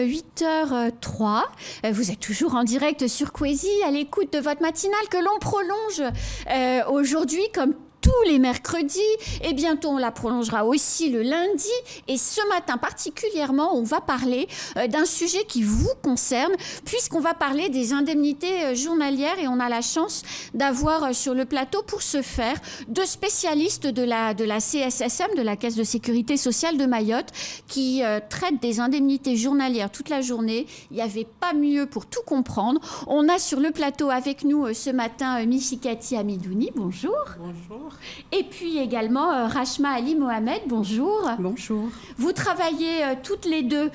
8h03. Vous êtes toujours en direct sur Kwezi, à l'écoute de votre matinale que l'on prolonge aujourd'hui comme tous les mercredis, et bientôt on la prolongera aussi le lundi. Et ce matin particulièrement, on va parler d'un sujet qui vous concerne, puisqu'on va parler des indemnités journalières, et on a la chance d'avoir sur le plateau pour ce faire deux spécialistes de la CSSM, de la Caisse de Sécurité Sociale de Mayotte, qui traitent des indemnités journalières toute la journée. Il n'y avait pas mieux pour tout comprendre. On a sur le plateau avec nous ce matin Michikati Amidouni, bonjour. Bonjour. Et puis également Rachma Ali Mohamed, bonjour. Bonjour. Vous travaillez toutes les deux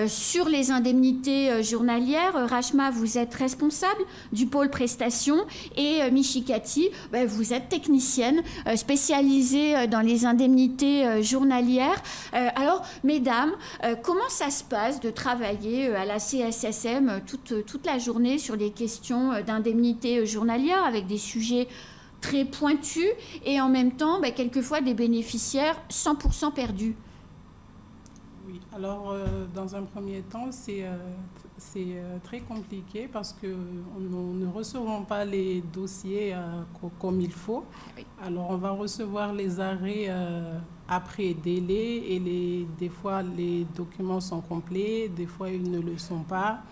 sur les indemnités journalières. Rachma, vous êtes responsable du pôle prestations, et Michikati, vous êtes technicienne spécialisée dans les indemnités journalières. Alors, mesdames, comment ça se passe de travailler à la CSSM toute la journée sur des questions d'indemnités journalières avec des sujets très pointus et en même temps, quelquefois, des bénéficiaires 100% perdus? Oui, alors dans un premier temps, c'est très compliqué parce que nous ne recevons pas les dossiers comme il faut. Oui. Alors on va recevoir les arrêts après délai et des fois les documents sont complets, des fois ils ne le sont pas.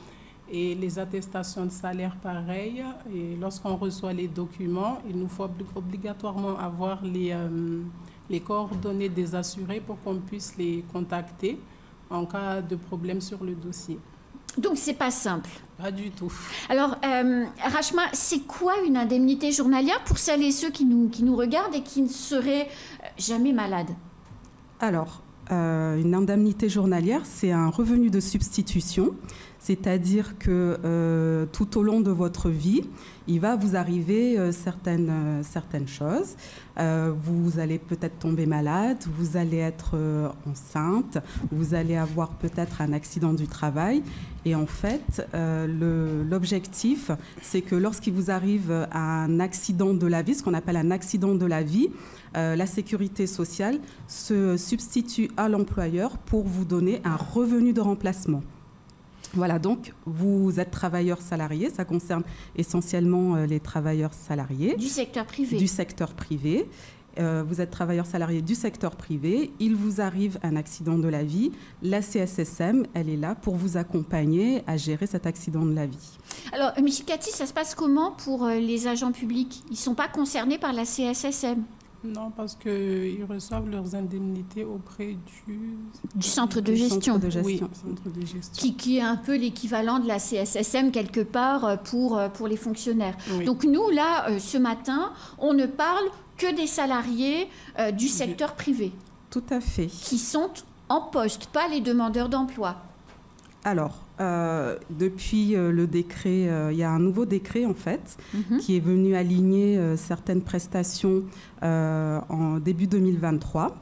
Et les attestations de salaire, pareil. Et lorsqu'on reçoit les documents, il nous faut obligatoirement avoir les coordonnées des assurés pour qu'on puisse les contacter en cas de problème sur le dossier. Donc, c'est pas simple. Pas du tout. Alors, Rachma, c'est quoi une indemnité journalière pour celles et ceux qui nous regardent et qui ne seraient jamais malades? Alors, une indemnité journalière, c'est un revenu de substitution. C'est-à-dire que tout au long de votre vie, il va vous arriver certaines choses. Vous allez peut-être tomber malade, vous allez être enceinte, vous allez avoir peut-être un accident du travail. Et en fait, l'objectif, c'est que lorsqu'il vous arrive un accident de la vie, ce qu'on appelle un accident de la vie, la sécurité sociale se substitue à l'employeur pour vous donner un revenu de remplacement. Voilà, donc vous êtes travailleur salarié, ça concerne essentiellement les travailleurs salariés. Du secteur privé. Du secteur privé. Vous êtes travailleur salarié du secteur privé, il vous arrive un accident de la vie, la CSSM, elle est là pour vous accompagner à gérer cet accident de la vie. Alors, Michikati, ça se passe comment pour les agents publics? Ils ne sont pas concernés par la CSSM? Non, parce qu'ils reçoivent leurs indemnités auprès du centre de gestion. Centre de gestion. Oui, centre de gestion. Qui est un peu l'équivalent de la CSSM quelque part pour les fonctionnaires. Oui. Donc nous, là, ce matin, on ne parle que des salariés du secteur privé. Tout à fait. Qui sont en poste, pas les demandeurs d'emploi. Alors, depuis le décret, il y a un nouveau décret en fait qui est venu aligner certaines prestations en début 2023.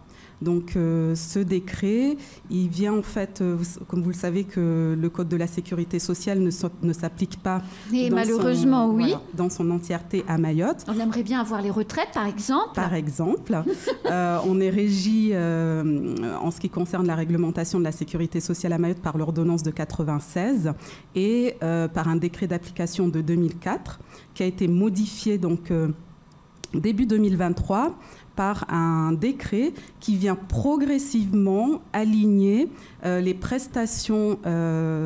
Donc ce décret, il vient en fait, comme vous le savez, que le Code de la Sécurité sociale ne s'applique pas malheureusement, oui. Dans son entièreté à Mayotte. On aimerait bien avoir les retraites, par exemple. Par exemple. On est régi, en ce qui concerne la réglementation de la sécurité sociale à Mayotte, par l'ordonnance de 96 et par un décret d'application de 2004 qui a été modifié donc, début 2023 par un décret qui vient progressivement aligner les prestations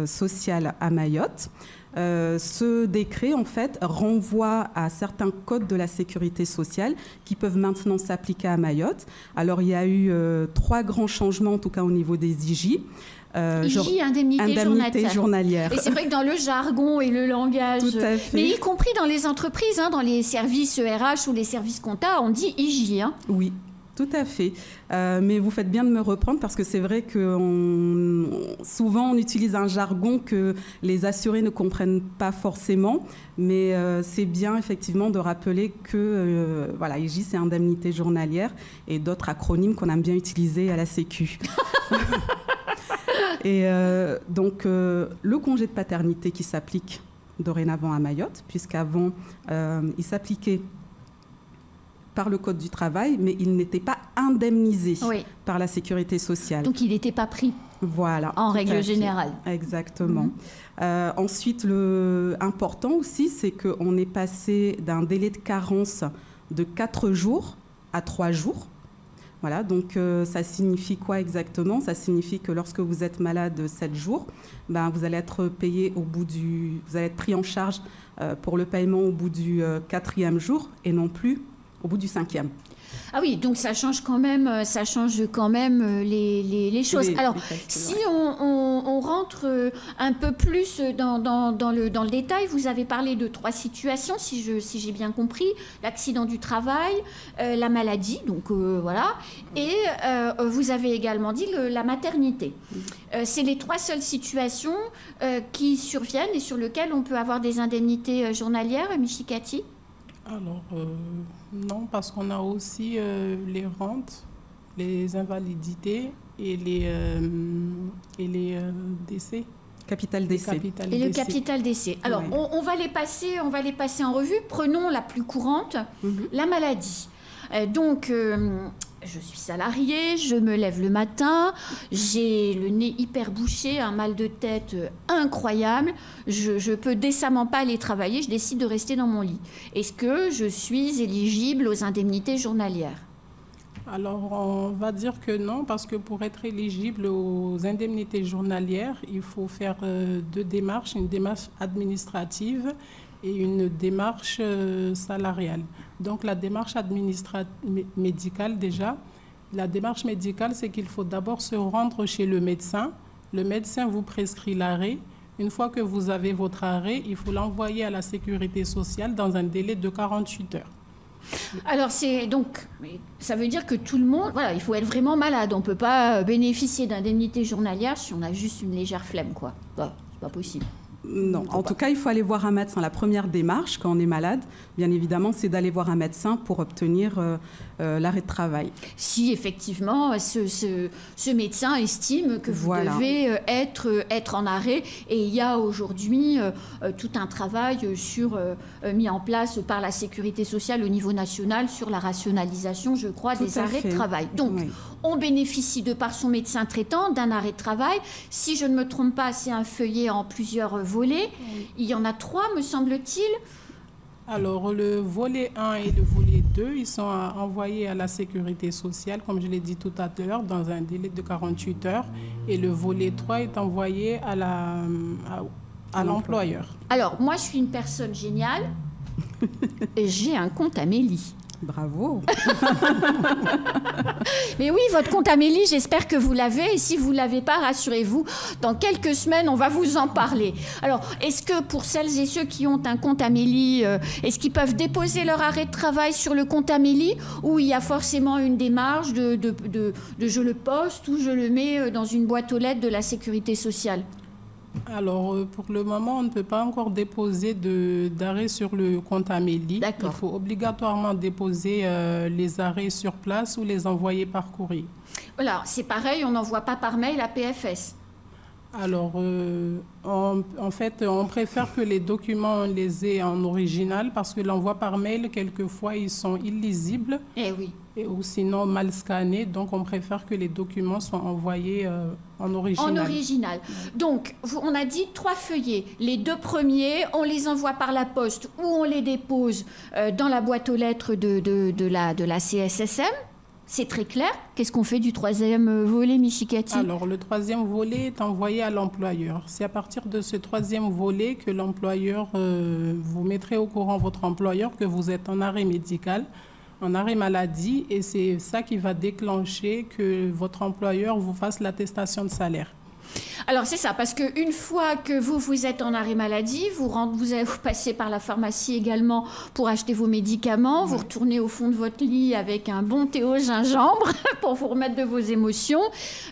sociales à Mayotte. Ce décret, en fait, renvoie à certains codes de la sécurité sociale qui peuvent maintenant s'appliquer à Mayotte. Alors, il y a eu 3 grands changements, en tout cas au niveau des IJ. IJ, indemnité journalière. Et c'est vrai que dans le jargon et le langage, mais y compris dans les entreprises, dans les services RH ou les services compta, on dit IJ. Oui, tout à fait. Mais vous faites bien de me reprendre parce que c'est vrai que souvent on utilise un jargon que les assurés ne comprennent pas forcément. Mais c'est bien effectivement de rappeler que voilà, IJ, c'est indemnité journalière et d'autres acronymes qu'on aime bien utiliser à la Sécu. Et donc, le congé de paternité qui s'applique dorénavant à Mayotte, puisqu'avant, il s'appliquait par le Code du travail, mais il n'était pas indemnisé par la Sécurité sociale. Donc, il n'était pas pris. Voilà. En règle générale. Exactement. Ensuite, le important aussi, c'est qu'on est passé d'un délai de carence de 4 jours à 3 jours. Voilà, donc ça signifie quoi exactement? Ça signifie que lorsque vous êtes malade 7 jours, vous allez être payé vous allez être pris en charge pour le paiement au bout du 4e jour et non plus au bout du 5e. Ah oui, donc ça change quand même les choses. Alors, si on rentre un peu plus dans le détail, vous avez parlé de 3 situations, si j'ai bien compris. L'accident du travail, la maladie, donc voilà, et vous avez également dit la maternité. C'est les 3 seules situations qui surviennent et sur lesquelles on peut avoir des indemnités journalières, Michikati? Alors, non, parce qu'on a aussi les rentes, les invalidités et les décès. Capital décès. Et le capital décès. Alors, oui. on va les passer en revue. Prenons la plus courante, la maladie. Donc, je suis salariée, je me lève le matin, j'ai le nez hyper bouché, un mal de tête incroyable, je peux décemment pas aller travailler, je décide de rester dans mon lit. Est-ce que je suis éligible aux indemnités journalières? Alors, on va dire que non, parce que pour être éligible aux indemnités journalières, il faut faire 2 démarches, une démarche administrative et une démarche salariale. Donc la démarche médicale déjà, la démarche médicale, c'est qu'il faut d'abord se rendre chez le médecin. Le médecin vous prescrit l'arrêt. Une fois que vous avez votre arrêt, il faut l'envoyer à la sécurité sociale dans un délai de 48 heures. Alors ça veut dire que tout le monde, voilà, il faut être vraiment malade. On ne peut pas bénéficier d'indemnités journalières si on a juste une légère flemme, quoi. Bah, c'est pas possible. Non, en tout cas, il faut aller voir un médecin. La première démarche, quand on est malade, bien évidemment, c'est d'aller voir un médecin pour obtenir l'arrêt de travail. Si effectivement, ce médecin estime que vous devez être en arrêt. Et il y a aujourd'hui tout un travail mis en place par la Sécurité sociale au niveau national sur la rationalisation, je crois, des arrêts de travail. Donc, on bénéficie de par son médecin traitant d'un arrêt de travail. Si je ne me trompe pas, c'est un feuillet en plusieurs volets. Il y en a 3, me semble-t-il. Alors, le volet 1 et le volet 2, ils sont envoyés à la Sécurité sociale, comme je l'ai dit tout à l'heure, dans un délai de 48 heures. Et le volet 3 est envoyé à l'employeur. Alors, moi, je suis une personne géniale. J'ai un compte Amélie. Bravo. Mais oui, votre compte Amélie, j'espère que vous l'avez. Et si vous ne l'avez pas, rassurez-vous, dans quelques semaines, on va vous en parler. Alors, est-ce que pour celles et ceux qui ont un compte Amélie, est-ce qu'ils peuvent déposer leur arrêt de travail sur le compte Amélie, ou il y a forcément une démarche de je le poste ou je le mets dans une boîte aux lettres de la Sécurité sociale? Alors, pour le moment, on ne peut pas encore déposer d'arrêt sur le compte Amélie. Il faut obligatoirement déposer les arrêts sur place ou les envoyer par courrier. Voilà, c'est pareil, on n'envoie pas par mail à PFS. Alors, en fait, on préfère que les documents, on les ait en original parce que l'envoi par mail, quelquefois, ils sont illisibles. Eh oui. Ou sinon mal scannés. Donc, on préfère que les documents soient envoyés en original. En original. Donc, on a dit 3 feuillets. Les 2 premiers, on les envoie par la poste ou on les dépose dans la boîte aux lettres de la CSSM. C'est très clair. Qu'est-ce qu'on fait du 3e volet, Michikati? Alors, le 3e volet est envoyé à l'employeur. C'est à partir de ce 3e volet que l'employeur, vous mettrez au courant votre employeur que vous êtes en arrêt médical, en arrêt maladie, et c'est ça qui va déclencher que votre employeur vous fasse l'attestation de salaire. Alors c'est ça, parce qu'une fois que vous êtes en arrêt maladie, vous passez par la pharmacie également pour acheter vos médicaments, vous retournez au fond de votre lit avec un bon thé au gingembre pour vous remettre de vos émotions.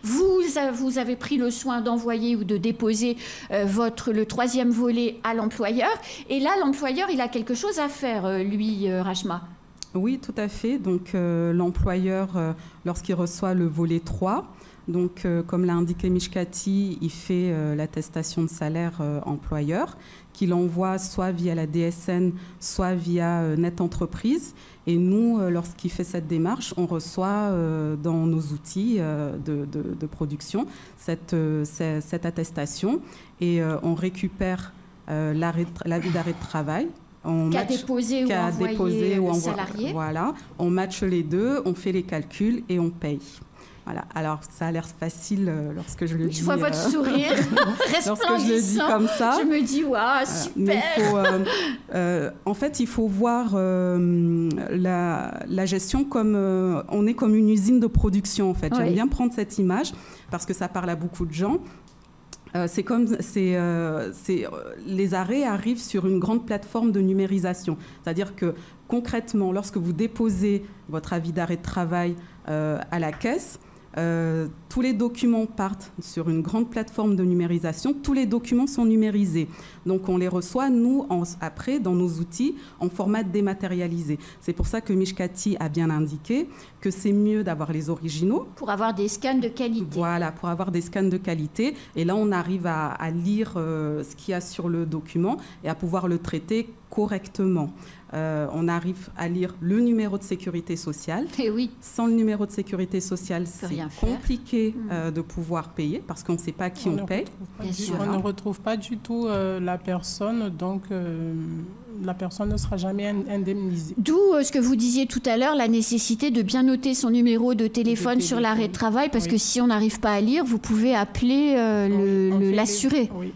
Vous avez pris le soin d'envoyer ou de déposer le 3e volet à l'employeur. Et là, l'employeur, il a quelque chose à faire, lui, Rachma. Oui, tout à fait. Donc l'employeur, lorsqu'il reçoit le volet 3, Donc, comme l'a indiqué Mishkati, il fait l'attestation de salaire employeur, qu'il envoie soit via la DSN, soit via Net Entreprise. Et nous, lorsqu'il fait cette démarche, on reçoit dans nos outils de production cette attestation et on récupère l'avis d'arrêt de travail. Qu'a déposé ou envoyé le salarié. Voilà, on matche les deux, on fait les calculs et on paye. Voilà. Alors, ça a l'air facile lorsque je le dis. Je vois votre sourire resplendissant. Lorsque je le dis comme ça. Je me dis, waouh, super. Mais en fait, il faut voir la gestion comme... on est comme une usine de production, en fait. J'aime bien prendre cette image parce que ça parle à beaucoup de gens. Les arrêts arrivent sur une grande plateforme de numérisation. C'est-à-dire que concrètement, lorsque vous déposez votre avis d'arrêt de travail à la caisse, tous les documents partent sur une grande plateforme de numérisation. Tous les documents sont numérisés. Donc, on les reçoit, nous, après, dans nos outils, en format dématérialisé. C'est pour ça que Mishkati a bien indiqué que c'est mieux d'avoir les originaux. Pour avoir des scans de qualité. Voilà, pour avoir des scans de qualité. Et là, on arrive à lire ce qu'il y a sur le document et à pouvoir le traiter correctement. On arrive à lire le numéro de sécurité sociale. Et oui. Sans le numéro de sécurité sociale, c'est compliqué de pouvoir payer parce qu'on ne sait pas qui on paye. On ne retrouve pas du tout la personne, donc la personne ne sera jamais indemnisée. D'où ce que vous disiez tout à l'heure, la nécessité de bien noter son numéro de téléphone sur l'arrêt de travail, parce que si on n'arrive pas à lire, vous pouvez appeler l'assuré. Oui.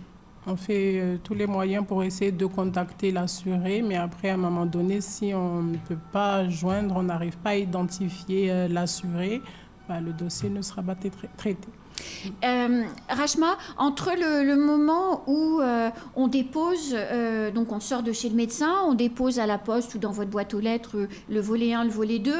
On fait tous les moyens pour essayer de contacter l'assuré, mais après, à un moment donné, si on ne peut pas joindre, on n'arrive pas à identifier l'assuré, le dossier ne sera pas traité. Rachma, entre le moment où on dépose, donc on sort de chez le médecin, on dépose à la poste ou dans votre boîte aux lettres le volet 1, le volet 2,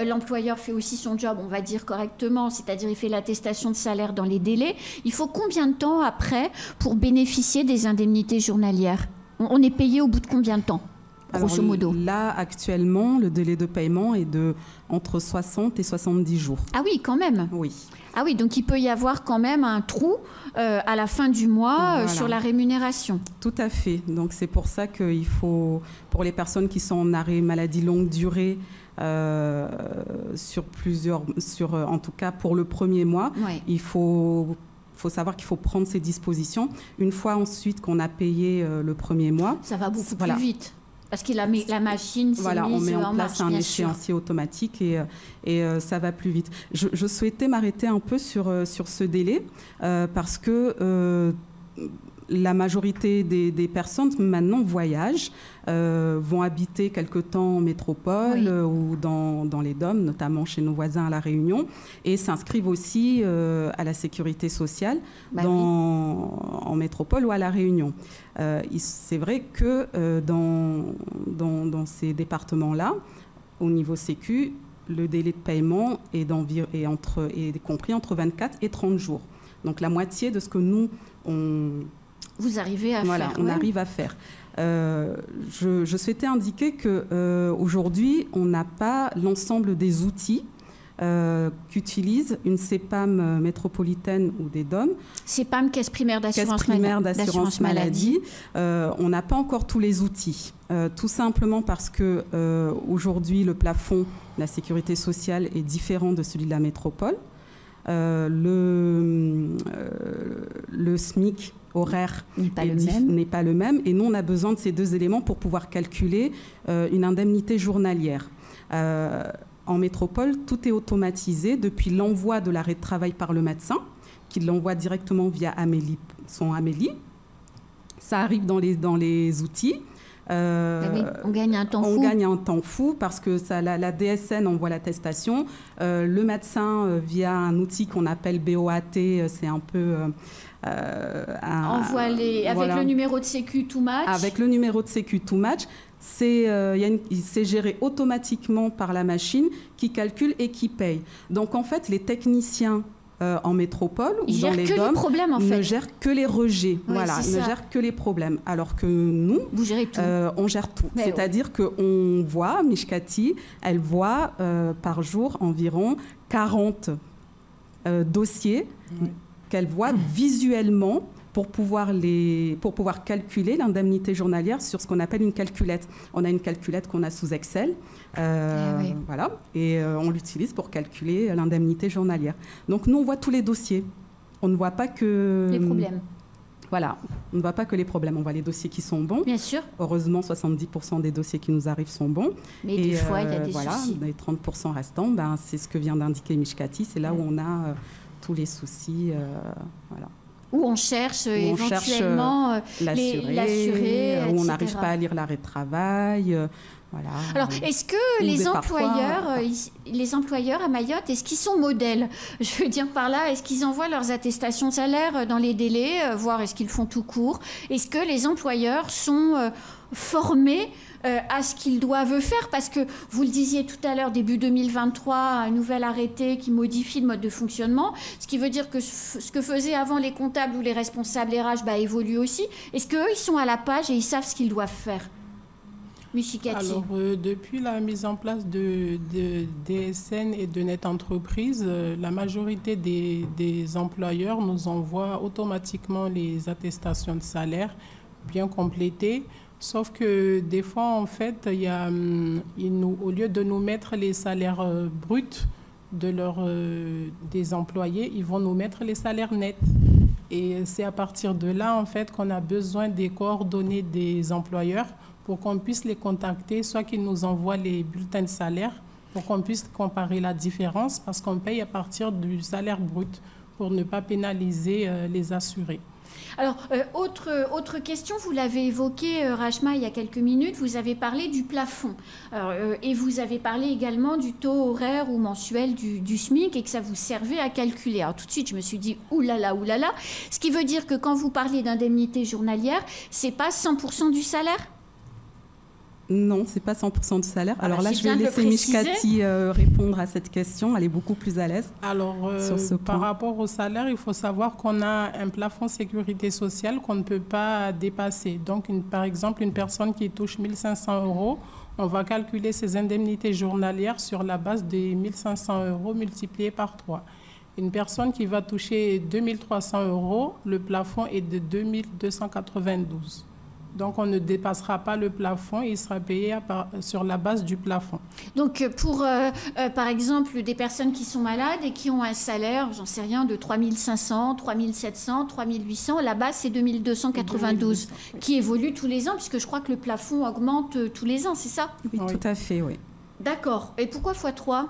l'employeur fait aussi son job, on va dire correctement, c'est-à-dire il fait l'attestation de salaire dans les délais. Il faut combien de temps après pour bénéficier des indemnités journalières ? On est payé au bout de combien de temps ? Grosso modo. Là, actuellement, le délai de paiement est de entre 60 et 70 jours. Ah oui, quand même. Oui. Ah oui, donc il peut y avoir quand même un trou à la fin du mois sur la rémunération. Tout à fait. Donc c'est pour ça qu'il faut, pour les personnes qui sont en arrêt maladie longue durée, en tout cas pour le premier mois, il faut savoir qu'il faut prendre ses dispositions. Une fois ensuite qu'on a payé le premier mois. Ça va beaucoup plus vite. Parce que la machine s'est mise on met en place un échéancier automatique et ça va plus vite. Je souhaitais m'arrêter un peu sur ce délai parce que la majorité des personnes maintenant voyagent, vont habiter quelque temps en métropole ou dans les DOM, notamment chez nos voisins à La Réunion, et s'inscrivent aussi à la sécurité sociale en métropole ou à La Réunion. C'est vrai que dans ces départements-là, au niveau sécu, le délai de paiement est compris entre 24 et 30 jours. Donc la moitié de ce que nous, vous arrivez à faire. On arrive à faire. Je souhaitais indiquer qu'aujourd'hui, on n'a pas l'ensemble des outils qu'utilise une CEPAM métropolitaine ou des DOM. CEPAM, Caisse primaire d'assurance maladie. On n'a pas encore tous les outils. Tout simplement parce que aujourd'hui, le plafond de la sécurité sociale est différent de celui de la métropole. Le SMIC horaire n'est pas le même. Et nous, on a besoin de ces deux éléments pour pouvoir calculer une indemnité journalière. En métropole, tout est automatisé depuis l'envoi de l'arrêt de travail par le médecin, qui l'envoie directement via son Amélie. Ça arrive dans les outils. On gagne un temps fou. On gagne un temps fou parce que la DSN envoie l'attestation. Le médecin, via un outil qu'on appelle BOAT, c'est un peu... envoie avec le numéro de sécu to match. Avec le numéro de sécu to match. C'est géré automatiquement par la machine qui calcule et qui paye. Donc, en fait, les techniciens en métropole ou dans les DOM ne gèrent que les rejets. Ne gèrent que les problèmes. Alors que nous, vous gérez tout. On gère tout. C'est-à-dire qu'on voit, Mishkati, elle voit par jour environ 40 dossiers qu'elle voit visuellement pour pouvoir calculer l'indemnité journalière sur ce qu'on appelle une calculette. On a une calculette qu'on a sous Excel, voilà, et on l'utilise pour calculer l'indemnité journalière. Donc nous, on voit tous les dossiers. On ne voit pas que... les problèmes. Voilà, on ne voit pas que les problèmes, on voit les dossiers qui sont bons. Bien sûr. Heureusement, 70% des dossiers qui nous arrivent sont bons. Mais des fois, il y a des soucis. Les 30% restants, c'est ce que vient d'indiquer Mishkati, c'est là où on a tous les soucis. Voilà. Où on cherche éventuellement l'assuré, où on n'arrive pas à lire l'arrêt de travail. Voilà. Alors, est-ce que les employeurs à Mayotte, est-ce qu'ils sont modèles? Je veux dire par là, est-ce qu'ils envoient leurs attestations de salaire dans les délais, voire est-ce qu'ils font tout court? Est-ce que les employeurs sont formés à ce qu'ils doivent faire? Parce que vous le disiez tout à l'heure, début 2023, un nouvel arrêté qui modifie le mode de fonctionnement, ce qui veut dire que ce que faisaient avant les comptables ou les responsables RH évolue aussi. Est-ce qu'eux, ils sont à la page et ils savent ce qu'ils doivent faire? Mishkati. Alors, depuis la mise en place de DSN et de Net Entreprise, la majorité des employeurs nous envoient automatiquement les attestations de salaire bien complétées. Sauf que des fois, en fait, au lieu de nous mettre les salaires bruts des employés, ils vont nous mettre les salaires nets. Et c'est à partir de là, en fait, qu'on a besoin des coordonnées des employeurs pour qu'on puisse les contacter, soit qu'ils nous envoient les bulletins de salaire pour qu'on puisse comparer la différence, parce qu'on paye à partir du salaire brut pour ne pas pénaliser les assurés. Alors, autre question, vous l'avez évoqué, Rachma, il y a quelques minutes, vous avez parlé du plafond. Alors, et vous avez parlé également du taux horaire ou mensuel du SMIC et que ça vous servait à calculer. Alors, tout de suite, je me suis dit, oulala, oulala. Ce qui veut dire que quand vous parlez d'indemnité journalière, c'est pas 100% du salaire ? Non, c'est pas 100% du salaire. Alors là, je vais laisser Mishkati répondre à cette question. Elle est beaucoup plus à l'aise sur ce point. Par rapport au salaire, il faut savoir qu'on a un plafond sécurité sociale qu'on ne peut pas dépasser. Donc, par exemple, une personne qui touche 1 500 €, on va calculer ses indemnités journalières sur la base des 1 500 € multipliés par 3. Une personne qui va toucher 2 300 €, le plafond est de 2 292 €. Donc, on ne dépassera pas le plafond, il sera payé sur la base du plafond. Donc, pour, par exemple, des personnes qui sont malades et qui ont un salaire, j'en sais rien, de 3 500, 3 700, 3 800, la base, c'est 2 292, oui. Qui évolue tous les ans, puisque je crois que le plafond augmente tous les ans, c'est ça? Oui, tout à fait, oui. D'accord. Et pourquoi x3?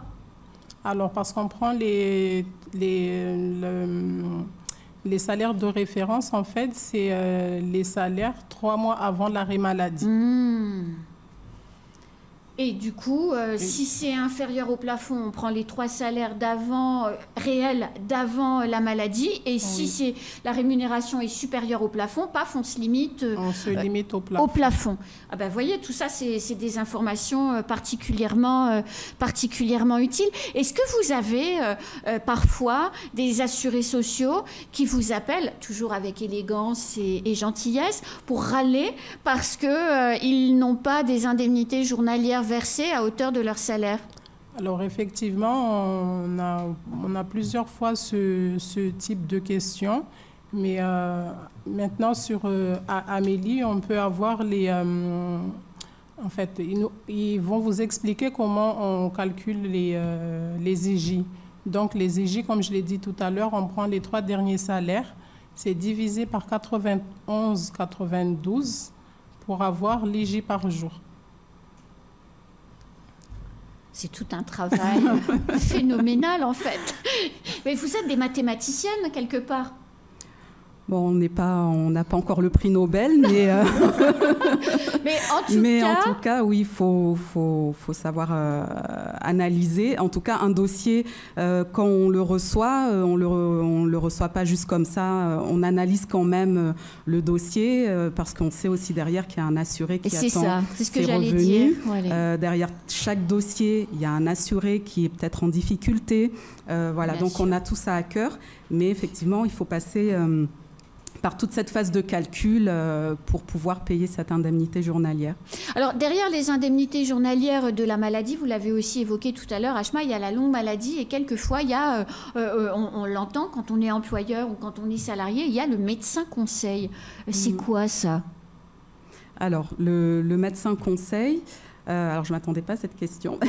Alors, parce qu'on prend les salaires de référence, en fait, c'est les salaires 3 mois avant l'arrêt maladie. Et du coup, si c'est inférieur au plafond, on prend les 3 salaires d'avant, réels d'avant la maladie. Et si c'est la rémunération est supérieure au plafond, paf, on se limite, limite au plafond. Ah ben, vous voyez, tout ça, c'est des informations particulièrement utiles. Est-ce que vous avez parfois des assurés sociaux qui vous appellent, toujours avec élégance et gentillesse, pour râler parce qu'ils n'ont pas des indemnités journalières versés à hauteur de leur salaire? Alors effectivement, on a plusieurs fois ce type de questions, mais maintenant sur Amélie, on peut avoir en fait, ils vont vous expliquer comment on calcule les IJ. Donc les IJ, comme je l'ai dit tout à l'heure, on prend les 3 derniers salaires, c'est divisé par 91,92 pour avoir l'IJ par jour. C'est tout un travail phénoménal, en fait. Mais vous êtes des mathématiciennes, quelque part. Bon, on n'a pas encore le prix Nobel, mais, en tout cas, oui, il faut savoir analyser. En tout cas, un dossier, quand on le reçoit, on le reçoit pas juste comme ça. On analyse quand même le dossier parce qu'on sait aussi derrière qu'il y a un assuré qui attend ses revenus. Derrière chaque dossier, il y a un assuré qui est peut-être en difficulté. Voilà, donc on a tout ça à cœur. Mais effectivement, il faut passer par toute cette phase de calcul pour pouvoir payer cette indemnité journalière. Alors, derrière les indemnités journalières de la maladie, vous l'avez aussi évoqué tout à l'heure, Ashma, il y a la longue maladie et quelquefois, il y a, on l'entend quand on est employeur ou quand on est salarié, il y a le médecin conseil. C'est quoi ça? Alors, le médecin conseil... alors, je ne m'attendais pas à cette question.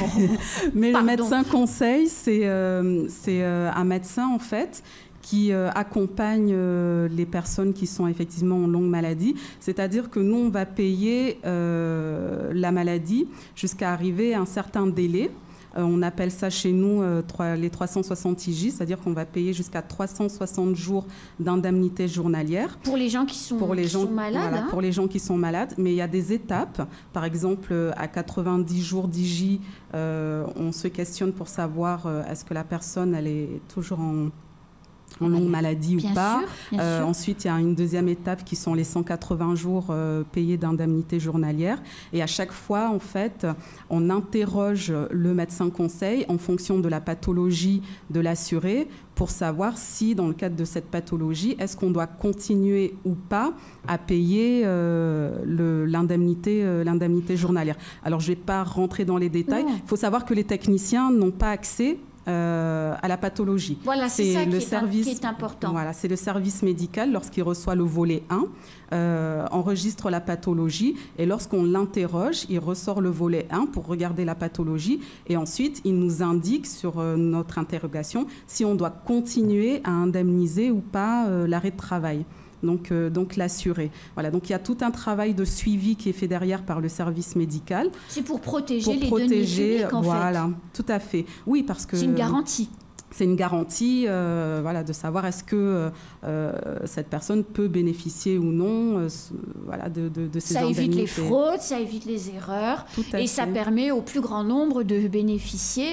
Mais le médecin conseil, c'est un médecin, en fait, qui accompagne les personnes qui sont effectivement en longue maladie. C'est-à-dire que nous, on va payer la maladie jusqu'à arriver à un certain délai. On appelle ça chez nous les 360 IJ, c'est-à-dire qu'on va payer jusqu'à 360 jours d'indemnité journalière. Pour les gens qui sont malades. Voilà, pour les gens qui sont malades. Mais il y a des étapes. Par exemple, à 90 jours d'IJ, on se questionne pour savoir est-ce que la personne elle est toujours en longue maladie ou pas. Bien sûr. Ensuite, il y a une deuxième étape qui sont les 180 jours payés d'indemnité journalière. Et à chaque fois, en fait, on interroge le médecin conseil en fonction de la pathologie de l'assuré pour savoir si, dans le cadre de cette pathologie, est-ce qu'on doit continuer ou pas à payer l'indemnité journalière. Alors, je ne vais pas rentrer dans les détails. Il faut savoir que les techniciens n'ont pas accès à la pathologie. Voilà, c'est ça qui est important. Voilà, c'est le service médical, lorsqu'il reçoit le volet 1, enregistre la pathologie et lorsqu'on l'interroge, il ressort le volet 1 pour regarder la pathologie et ensuite, il nous indique sur notre interrogation si on doit continuer à indemniser ou pas l'arrêt de travail. Donc l'assuré. Voilà, donc il y a tout un travail de suivi qui est fait derrière par le service médical. C'est pour protéger les deniers publics, en fait. Voilà, tout à fait. Oui, parce que... C'est une garantie. C'est une garantie voilà, de savoir est-ce que cette personne peut bénéficier ou non voilà, de ces indemnités. Ça évite les fraudes, ça évite les erreurs et ça permet au plus grand nombre de bénéficier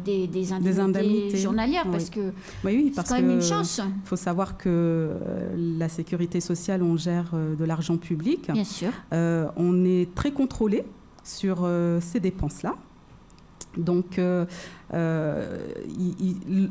des indemnités journalières parce que c'est quand même une chance. Il faut savoir que la sécurité sociale, on gère de l'argent public. Bien sûr. On est très contrôlé sur ces dépenses-là. Donc,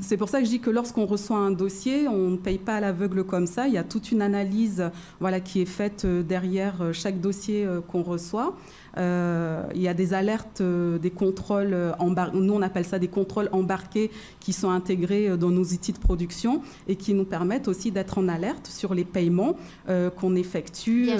c'est pour ça que je dis que lorsqu'on reçoit un dossier, on ne paye pas à l'aveugle comme ça. Il y a toute une analyse voilà, qui est faite derrière chaque dossier qu'on reçoit. Il y a des alertes, des contrôles embarqués. Nous, on appelle ça des contrôles embarqués qui sont intégrés dans nos outils de production et qui nous permettent aussi d'être en alerte sur les paiements qu'on effectue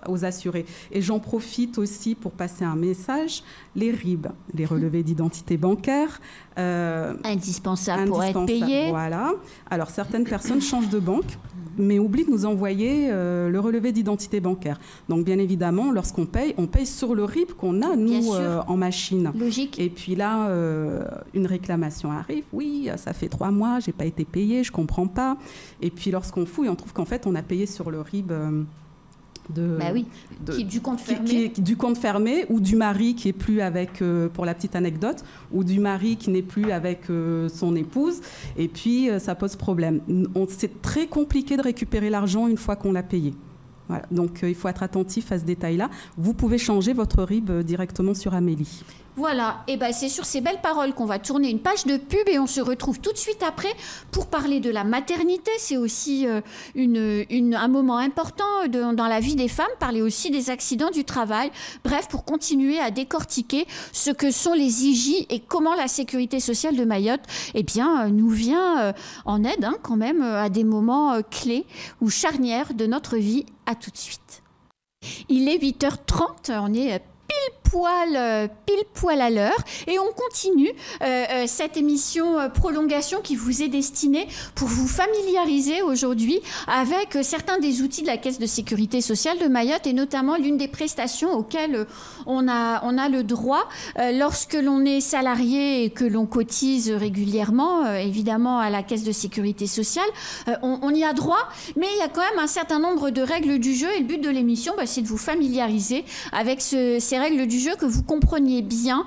aux assurés. Et j'en profite aussi pour passer un message. Les RIB, les relevés d'identité bancaire. Indispensable pour être payé. Voilà. Alors, certaines personnes changent de banque, mais oublient de nous envoyer le relevé d'identité bancaire. Donc, bien évidemment, lorsqu'on paye, on paye sur le RIB qu'on a, nous, en machine. Logique. Et puis là, une réclamation arrive. Oui, ça fait 3 mois, je n'ai pas été payé, je ne comprends pas. Et puis, lorsqu'on fouille, on trouve qu'en fait, on a payé sur le RIB... qui est du compte fermé. Du compte fermé ou du mari qui est plus avec, pour la petite anecdote, ou du mari qui n'est plus avec son épouse. Et puis, ça pose problème. C'est très compliqué de récupérer l'argent une fois qu'on l'a payé. Voilà. Donc, il faut être attentif à ce détail-là. Vous pouvez changer votre RIB directement sur Amélie. Voilà, et ben c'est sur ces belles paroles qu'on va tourner une page de pub et on se retrouve tout de suite après pour parler de la maternité. C'est aussi un moment important dans la vie des femmes, parler aussi des accidents du travail. Bref, pour continuer à décortiquer ce que sont les IJ et comment la sécurité sociale de Mayotte nous vient en aide quand même à des moments clés ou charnières de notre vie. À tout de suite. Il est 8h30, on est pile poil à l'heure et on continue cette émission prolongation qui vous est destinée pour vous familiariser aujourd'hui avec certains des outils de la Caisse de sécurité sociale de Mayotte et notamment l'une des prestations auxquelles on a le droit lorsque l'on est salarié et que l'on cotise régulièrement évidemment à la Caisse de sécurité sociale. On y a droit, mais il y a quand même un certain nombre de règles du jeu et le but de l'émission, c'est de vous familiariser avec ces règles du jeu, que vous compreniez bien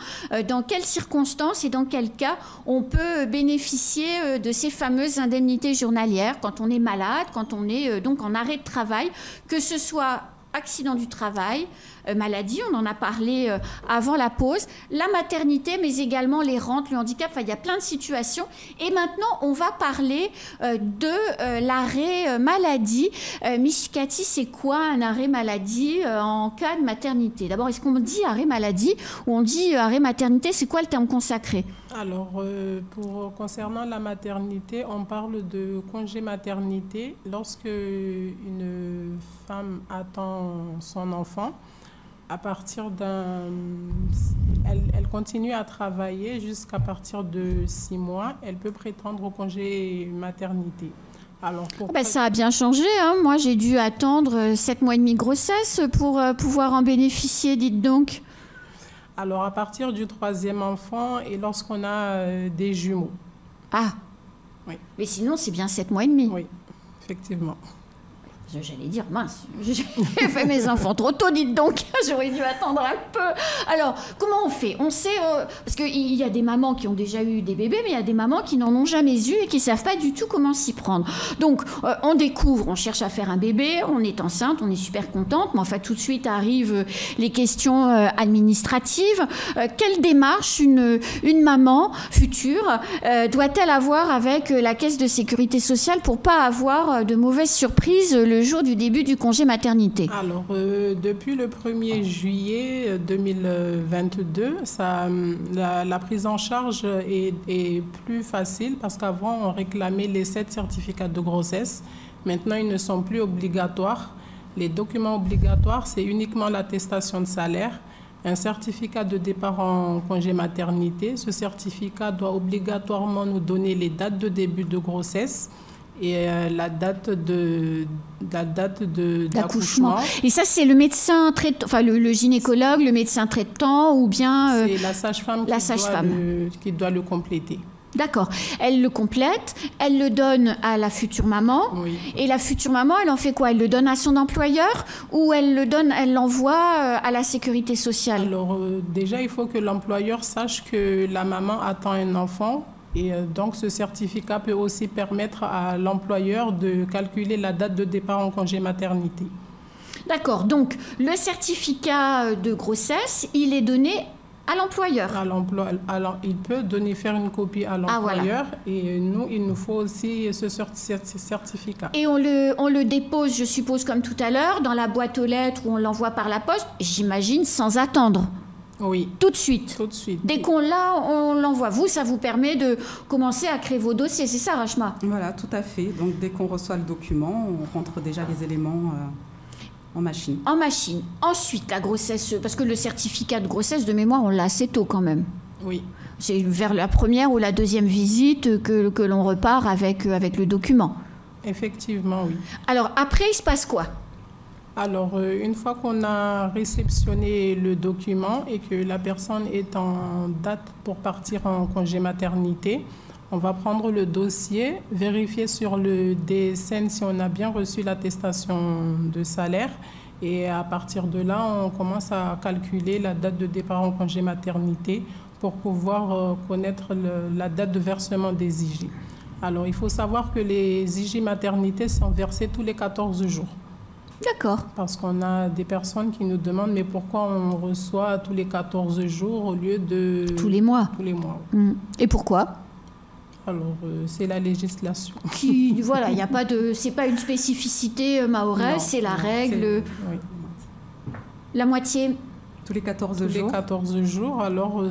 dans quelles circonstances et dans quel cas on peut bénéficier de ces fameuses indemnités journalières quand on est malade, quand on est donc en arrêt de travail, que ce soit accident du travail, maladie, on en a parlé avant la pause, la maternité, mais également les rentes, le handicap, enfin, il y a plein de situations. Et maintenant, on va parler de l'arrêt maladie. Michikati, c'est quoi un arrêt maladie en cas de maternité? D'abord, est-ce qu'on dit arrêt maladie ou on dit arrêt maternité? C'est quoi le terme consacré? Alors, concernant la maternité, on parle de congé maternité lorsque une femme attend son enfant. À partir elle continue à travailler jusqu'à partir de 6 mois. Elle peut prétendre au congé maternité. Alors, ça a bien changé, hein. Moi, j'ai dû attendre 7 mois et demi de grossesse pour pouvoir en bénéficier, dites donc. Alors, à partir du 3e enfant et lorsqu'on a des jumeaux. Ah, oui. Mais sinon, c'est bien 7 mois et demi. Oui, effectivement. J'allais dire, mince, j'ai fait mes enfants trop tôt, dites donc, j'aurais dû attendre un peu. Alors, comment on fait? On sait, parce qu'il y a des mamans qui ont déjà eu des bébés, mais il y a des mamans qui n'en ont jamais eu et qui ne savent pas du tout comment s'y prendre. Donc, on découvre, on cherche à faire un bébé, on est enceinte, on est super contente, mais enfin, tout de suite arrivent les questions administratives. Quelle démarche une maman future doit-elle avoir avec la Caisse de sécurité sociale pour ne pas avoir de mauvaises surprises le jour du début du congé maternité? Alors, depuis le 1er juillet 2022, la prise en charge est plus facile parce qu'avant, on réclamait les 7 certificats de grossesse. Maintenant, ils ne sont plus obligatoires. Les documents obligatoires, c'est uniquement l'attestation de salaire, un certificat de départ en congé maternité. Ce certificat doit obligatoirement nous donner les dates de début de grossesse et la date d'accouchement. Et ça, c'est le médecin traitant, enfin le gynécologue, le médecin traitant ou bien... c'est la sage-femme qui doit le compléter. D'accord. Elle le complète, elle le donne à la future maman. Oui. Et la future maman, elle en fait quoi? Elle le donne à son employeur ou elle l'envoie à la sécurité sociale? Alors, déjà, il faut que l'employeur sache que la maman attend un enfant. Et donc, ce certificat peut aussi permettre à l'employeur de calculer la date de départ en congé maternité. D'accord. Donc, le certificat de grossesse, il est donné à l'employeur. Alors, il peut faire une copie à l'employeur. Ah, voilà. Et nous, il nous faut aussi ce certificat. Et on le dépose, je suppose, comme tout à l'heure, dans la boîte aux lettres ou on l'envoie par la poste, j'imagine, sans attendre. Oui. Tout de suite. Tout de suite. Dès qu'on l'a, on l'envoie. Vous, ça vous permet de commencer à créer vos dossiers, c'est ça, Rachma? Voilà, tout à fait. Donc, dès qu'on reçoit le document, on rentre déjà les éléments en machine. En machine. Ensuite, la grossesse, parce que le certificat de grossesse, de mémoire, on l'a assez tôt quand même. Oui. C'est vers la première ou la deuxième visite que l'on repart avec le document. Effectivement, oui. Alors, après, il se passe quoi? Alors, une fois qu'on a réceptionné le document et que la personne est en date pour partir en congé maternité, on va prendre le dossier, vérifier sur le DSN si on a bien reçu l'attestation de salaire. Et à partir de là, on commence à calculer la date de départ en congé maternité pour pouvoir connaître la date de versement des IJ. Alors, il faut savoir que les IJ maternité sont versés tous les 14 jours. D'accord. Parce qu'on a des personnes qui nous demandent mais pourquoi on reçoit tous les 14 jours au lieu de... Tous les mois. Tous les mois. Et pourquoi? Alors, c'est la législation. Voilà, il n'y a pas de... C'est pas une spécificité mahoraise, c'est la règle. Oui. La moitié. Tous les 14 jours. Tous les 14 jours. Alors,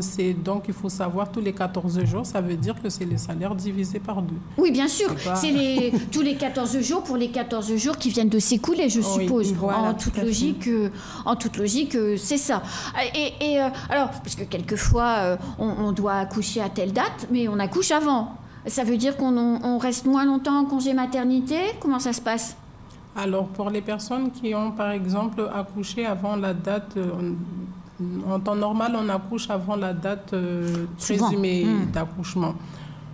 donc, il faut savoir, tous les 14 jours, ça veut dire que c'est le salaire divisé par 2. Oui, bien sûr. C'est tous les 14 jours pour les 14 jours qui viennent de s'écouler, je suppose. Voilà, en toute logique, c'est ça. Alors, parce que quelquefois, on doit accoucher à telle date, mais on accouche avant. Ça veut dire qu'on reste moins longtemps en congé maternité? Comment ça se passe? Alors, pour les personnes qui ont, par exemple, accouché avant la date, en temps normal, on accouche avant la date présumée d'accouchement.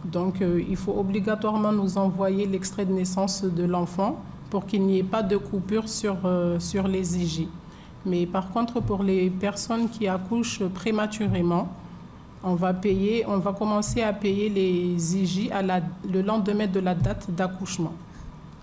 Donc, il faut obligatoirement nous envoyer l'extrait de naissance de l'enfant pour qu'il n'y ait pas de coupure sur les IJ. Mais par contre, pour les personnes qui accouchent prématurément, on va commencer à payer les IJ le lendemain de la date d'accouchement.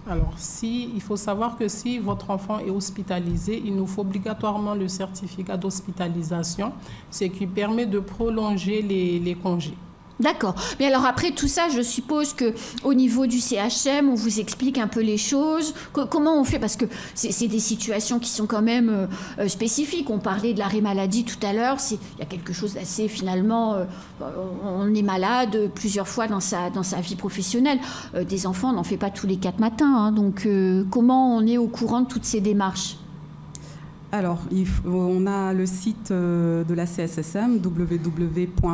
Alors, il faut savoir que si votre enfant est hospitalisé, il nous faut obligatoirement le certificat d'hospitalisation, ce qui permet de prolonger les congés. D'accord. Mais alors après tout ça, je suppose qu'au niveau du CHM, on vous explique un peu les choses. Comment on fait? Parce que c'est des situations qui sont quand même spécifiques. On parlait de l'arrêt maladie tout à l'heure. Il y a quelque chose d'assez finalement... on est malade plusieurs fois dans sa vie professionnelle. Des enfants, on n'en fait pas tous les 4 matins. Hein. Donc comment on est au courant de toutes ces démarches? Alors, on a le site de la CSSM, www.cssm.fr.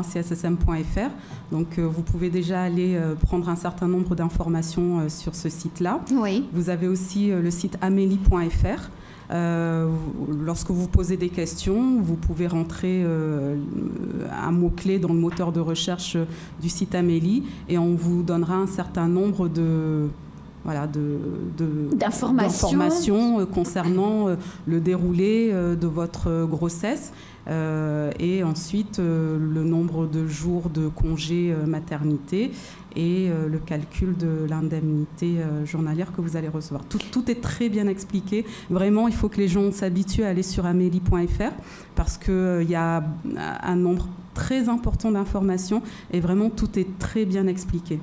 Donc, vous pouvez déjà aller prendre un certain nombre d'informations sur ce site-là. Oui. Vous avez aussi le site amélie.fr. Lorsque vous posez des questions, vous pouvez rentrer un mot-clé dans le moteur de recherche du site Amélie et on vous donnera un certain nombre d'informations concernant le déroulé de votre grossesse et ensuite le nombre de jours de congé maternité et le calcul de l'indemnité journalière que vous allez recevoir. Tout est très bien expliqué. Vraiment, il faut que les gens s'habituent à aller sur amélie.fr parce qu'il y a un nombre très important d'informations et vraiment tout est très bien expliqué.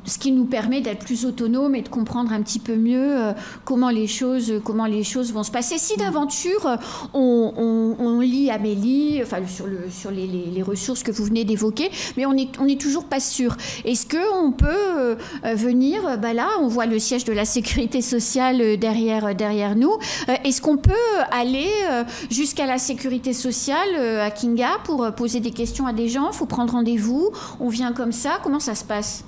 Ce qui nous permet d'être plus autonome et de comprendre un petit peu mieux comment les choses vont se passer. Si d'aventure on lit Amélie, enfin sur les ressources que vous venez d'évoquer, mais on est toujours pas sûr. Est-ce qu'on peut venir, là on voit le siège de la sécurité sociale derrière nous, est-ce qu'on peut aller jusqu'à la sécurité sociale à Kinga pour poser des questions à des gens? Il faut prendre rendez-vous, on vient comme ça, comment ça se passe?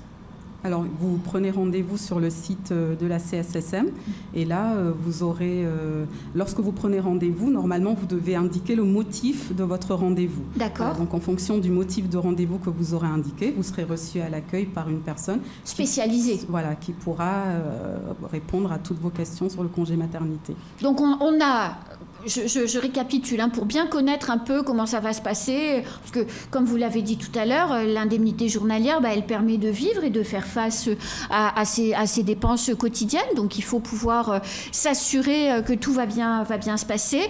Alors, vous prenez rendez-vous sur le site de la CSSM et là, vous aurez, lorsque vous prenez rendez-vous, normalement, vous devez indiquer le motif de votre rendez-vous. D'accord. Donc, en fonction du motif de rendez-vous que vous aurez indiqué, vous serez reçu à l'accueil par une personne spécialisée. Qui pourra répondre à toutes vos questions sur le congé maternité. Donc, on a... Je récapitule pour bien connaître un peu comment ça va se passer, parce que comme vous l'avez dit tout à l'heure, l'indemnité journalière, elle permet de vivre et de faire face à ces dépenses quotidiennes. Donc il faut pouvoir s'assurer que tout va bien se passer.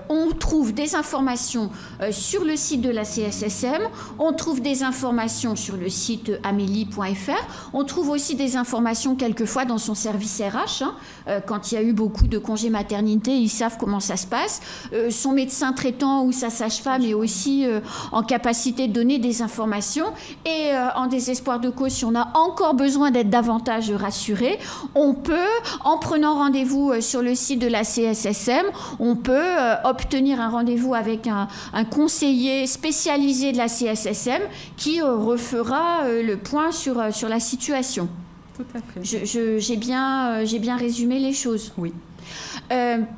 On trouve des informations sur le site de la CSSM, on trouve des informations sur le site amélie.fr, on trouve aussi des informations quelquefois dans son service RH, quand il y a eu beaucoup de congés maternité. Ils savent comment ça se passe. Son médecin traitant ou sa sage-femme est aussi en capacité de donner des informations. Et en désespoir de cause, si on a encore besoin d'être davantage rassuré, on peut, en prenant rendez-vous sur le site de la CSSM, on peut obtenir un rendez-vous avec un conseiller spécialisé de la CSSM qui refera le point sur la situation. Tout à fait. J'ai bien résumé les choses. Oui.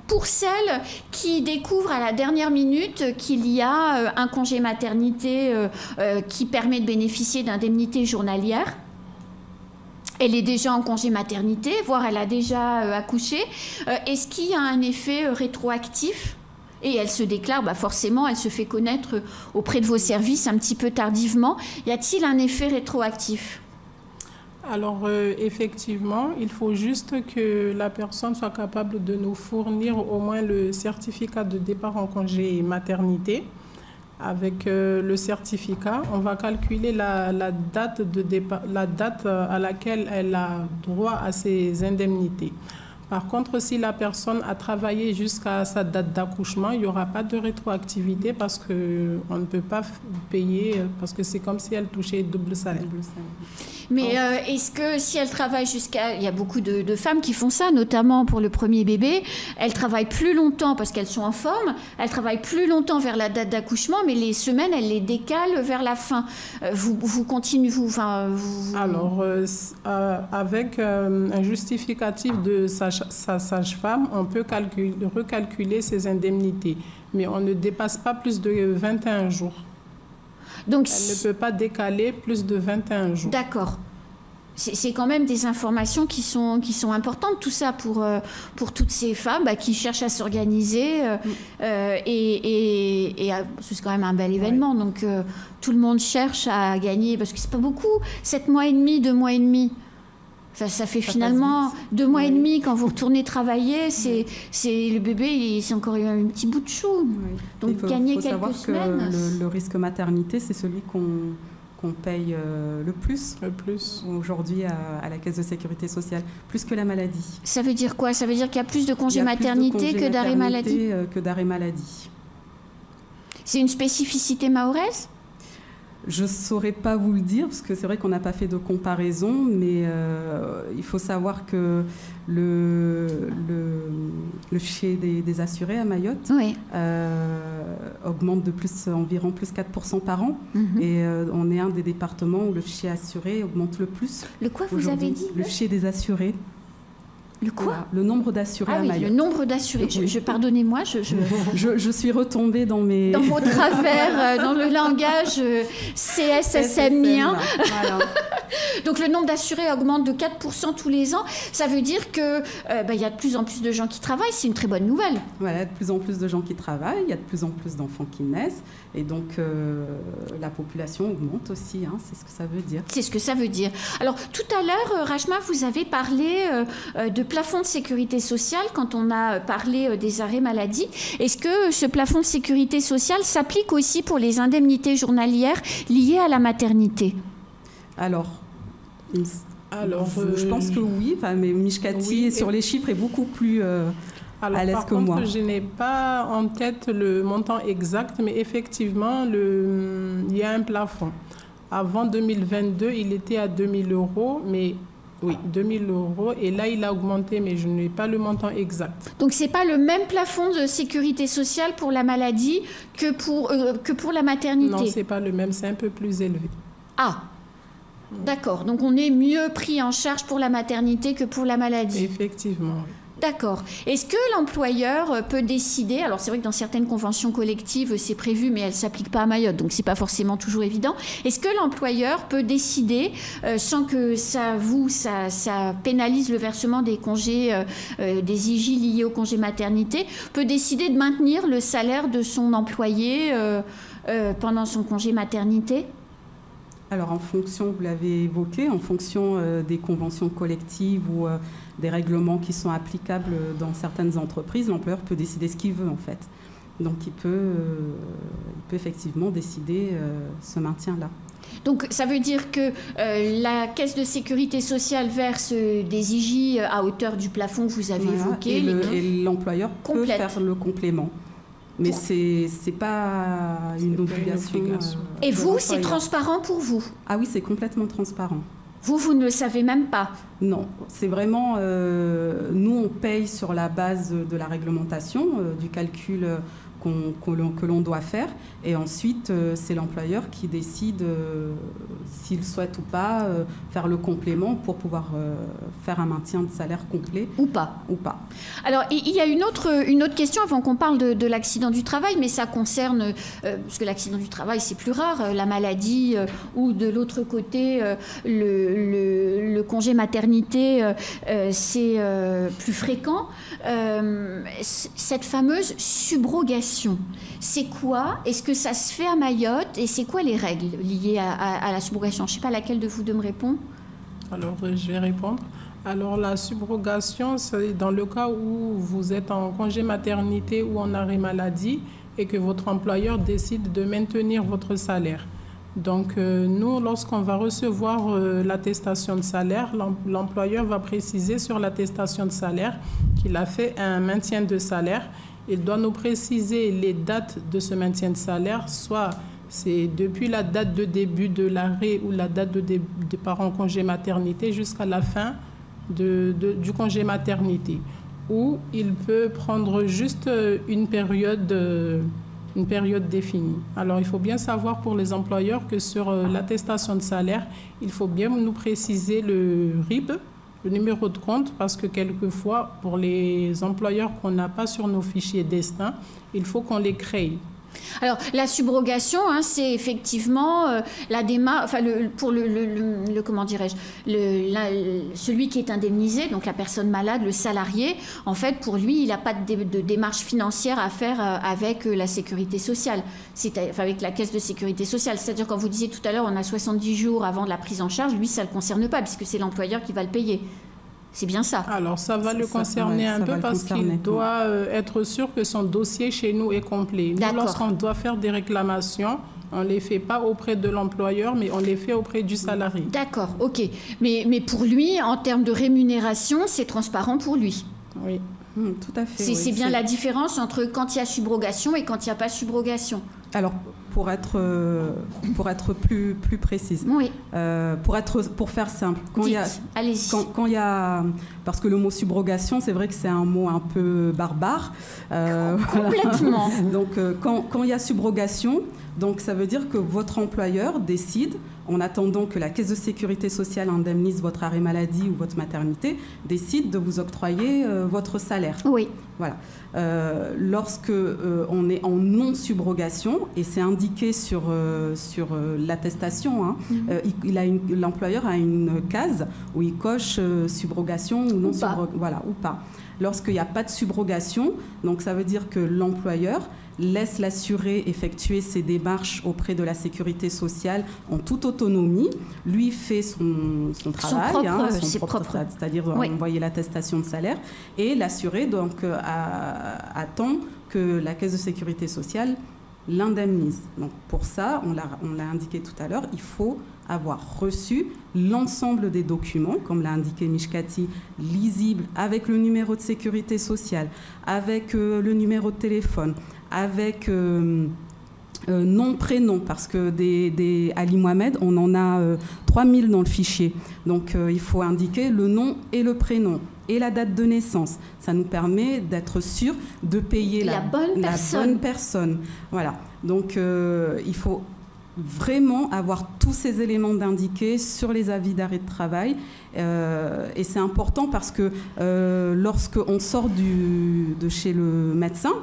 Pour celles qui découvrent à la dernière minute qu'il y a un congé maternité qui permet de bénéficier d'indemnités journalières, elle est déjà en congé maternité, voire elle a déjà accouché, est-ce qu'il y a un effet rétroactif ? Et elle se déclare, forcément, elle se fait connaître auprès de vos services un petit peu tardivement. Y a-t-il un effet rétroactif ? Alors, effectivement, il faut juste que la personne soit capable de nous fournir au moins le certificat de départ en congé maternité. Avec le certificat, on va calculer la date de départ, la date à laquelle elle a droit à ses indemnités. Par contre, si la personne a travaillé jusqu'à sa date d'accouchement, il n'y aura pas de rétroactivité parce qu'on ne peut pas payer, parce que c'est comme si elle touchait double salaire. Mais est-ce que si elle travaille jusqu'à... Il y a beaucoup de femmes qui font ça, notamment pour le premier bébé. Elles travaillent plus longtemps parce qu'elles sont en forme. Elles travaillent plus longtemps vers la date d'accouchement, mais les semaines, elles les décalent vers la fin. Vous continuez, Alors, avec un justificatif de sa sage-femme, on peut recalculer ses indemnités. Mais on ne dépasse pas plus de 21 jours. Donc, elle ne peut pas décaler plus de 21 jours. D'accord. C'est quand même des informations qui sont importantes, tout ça, pour toutes ces femmes qui cherchent à s'organiser. C'est quand même un bel événement. Ouais. Donc, tout le monde cherche à gagner, parce que c'est pas beaucoup, 7 mois et demi, 2 mois et demi. Ça fait finalement 2 mois et demi quand vous retournez travailler. C'est le bébé, c'est encore un petit bout de chou. Oui. Donc gagner quelques semaines. Il faut savoir que le risque maternité, c'est celui qu'on paye le plus aujourd'hui à la Caisse de sécurité sociale, plus que la maladie. Ça veut dire quoi? Ça veut dire qu'il y a plus de congés maternité que d'arrêt maladie? Que d'arrêt maladie. C'est une spécificité mahoraise? Je ne saurais pas vous le dire, parce que c'est vrai qu'on n'a pas fait de comparaison, mais il faut savoir que le fichier des assurés à Mayotte augmente de environ plus 4% par an. Et on est un des départements où le fichier assuré augmente le plus. Le quoi vous avez dit? Le fichier des assurés. Le quoi? Le nombre d'assurés à Mayotte. Le nombre d'assurés. Pardonnez-moi, je suis retombée dans vos travers, dans le langage CSSMien. Voilà. Donc le nombre d'assurés augmente de 4% tous les ans. Ça veut dire que y a de plus en plus de gens qui travaillent. C'est une très bonne nouvelle. Voilà, il y a de plus en plus de gens qui travaillent. Il y a de plus en plus d'enfants qui naissent. Et donc la population augmente aussi. Hein, c'est ce que ça veut dire. C'est ce que ça veut dire. Alors tout à l'heure, Rachma, vous avez parlé de plafond de sécurité sociale quand on a parlé des arrêts maladie. Est-ce que ce plafond de sécurité sociale s'applique aussi pour les indemnités journalières liées à la maternité? Alors je pense que oui. Enfin, mais Mishkati, sur les chiffres, est beaucoup plus à l'aise que moi. Je n'ai pas en tête le montant exact, mais effectivement, il y a un plafond. Avant 2022, il était à 2 000 €, mais... Oui, 2 000 €. Et là, il a augmenté, mais je n'ai pas le montant exact. Donc, ce n'est pas le même plafond de sécurité sociale pour la maladie que pour la maternité? Non, ce n'est pas le même. C'est un peu plus élevé. Ah, d'accord. Donc, on est mieux pris en charge pour la maternité que pour la maladie? Effectivement, oui. D'accord. Est-ce que l'employeur peut décider, alors c'est vrai que dans certaines conventions collectives c'est prévu mais elles ne s'appliquent pas à Mayotte, donc c'est pas forcément toujours évident, est-ce que l'employeur peut décider, sans que ça pénalise le versement des congés, des IJ liés au congé maternité, peut décider de maintenir le salaire de son employé pendant son congé maternité? Alors en fonction, vous l'avez évoqué, en fonction des conventions collectives ou des règlements qui sont applicables dans certaines entreprises, l'employeur peut décider ce qu'il veut en fait. Donc il peut effectivement décider ce maintien-là. Donc ça veut dire que la Caisse de sécurité sociale verse des IJ à hauteur du plafond que vous avez évoqué. Et l'employeur peut faire le complément. Mais c'est pas une obligation. Et vous, c'est transparent pour vous? Ah oui, c'est complètement transparent. Vous ne le savez même pas? Non, c'est vraiment... nous, on paye sur la base de la réglementation, du calcul que l'on doit faire. Et ensuite, c'est l'employeur qui décide s'il souhaite ou pas faire le complément pour pouvoir faire un maintien de salaire complet. Ou pas. Ou pas. Alors, il y a une autre question avant qu'on parle de l'accident du travail, mais ça concerne, parce que l'accident du travail, c'est plus rare, la maladie ou de l'autre côté, le congé maternité, c'est plus fréquent. Cette fameuse subrogation, c'est quoi? Est-ce que ça se fait à Mayotte? Et c'est quoi les règles liées à la subrogation? Je ne sais pas laquelle de vous deux me répond. Alors, je vais répondre. Alors, la subrogation, c'est dans le cas où vous êtes en congé maternité ou en arrêt maladie et que votre employeur décide de maintenir votre salaire. Donc, nous, lorsqu'on va recevoir l'attestation de salaire, l'employeur va préciser sur l'attestation de salaire qu'il a fait un maintien de salaire. Il doit nous préciser les dates de ce maintien de salaire, soit c'est depuis la date de début de l'arrêt ou la date de départ en congé maternité jusqu'à la fin du congé maternité. Ou il peut prendre juste une période définie. Alors, il faut bien savoir pour les employeurs que sur l'attestation de salaire, il faut bien nous préciser le RIB, le numéro de compte, parce que quelquefois, pour les employeurs qu'on n'a pas sur nos fichiers destin, il faut qu'on les crée. Alors, la subrogation, hein, c'est effectivement la démarche, enfin, comment dirais-je, celui qui est indemnisé, donc la personne malade, le salarié, en fait, pour lui, il n'a pas de démarche financière à faire avec la sécurité sociale, avec la caisse de sécurité sociale. C'est-à-dire, quand vous disiez tout à l'heure, on a 70 jours avant de la prise en charge, lui, ça ne le concerne pas, puisque c'est l'employeur qui va le payer. C'est bien ça. Alors, ça va le concerner un peu parce qu'il doit être sûr que son dossier chez nous est complet. Nous, lorsqu'on doit faire des réclamations, on ne les fait pas auprès de l'employeur, mais on les fait auprès du salarié. D'accord, ok. Mais pour lui, en termes de rémunération, c'est transparent pour lui. Oui. Tout à fait. C'est bien la différence entre quand il y a subrogation et quand il n'y a pas subrogation. Alors, pour être plus précise, oui. Pour faire simple, allez-y. Quand il y a, parce que le mot subrogation, c'est vrai que c'est un mot un peu barbare. Complètement. Donc, quand il y a subrogation, donc ça veut dire que votre employeur décide, en attendant que la caisse de sécurité sociale indemnise votre arrêt maladie ou votre maternité, décide de vous octroyer votre salaire. Oui. Voilà. Lorsque on est en non-subrogation, et c'est indiqué sur l'attestation, hein, l'employeur a une case où il coche subrogation ou non subrogation, voilà, ou pas. Lorsqu'il n'y a pas de subrogation, donc ça veut dire que l'employeur laisse l'assuré effectuer ses démarches auprès de la sécurité sociale en toute autonomie, lui fait son travail, son propre, c'est-à-dire envoyer l'attestation de salaire, et l'assuré donc attend que la caisse de sécurité sociale l'indemnise. Donc pour ça, on l'a indiqué tout à l'heure, il faut avoir reçu l'ensemble des documents, comme l'a indiqué Mishkati, lisibles, avec le numéro de sécurité sociale, avec le numéro de téléphone, avec nom, prénom, parce que des Ali Mohamed, on en a 3000 dans le fichier. Donc il faut indiquer le nom et le prénom et la date de naissance. Ça nous permet d'être sûr de payer la bonne personne. Voilà. Donc il faut vraiment avoir tous ces éléments d'indiqués sur les avis d'arrêt de travail. Et c'est important parce que lorsqu'on sort de chez le médecin,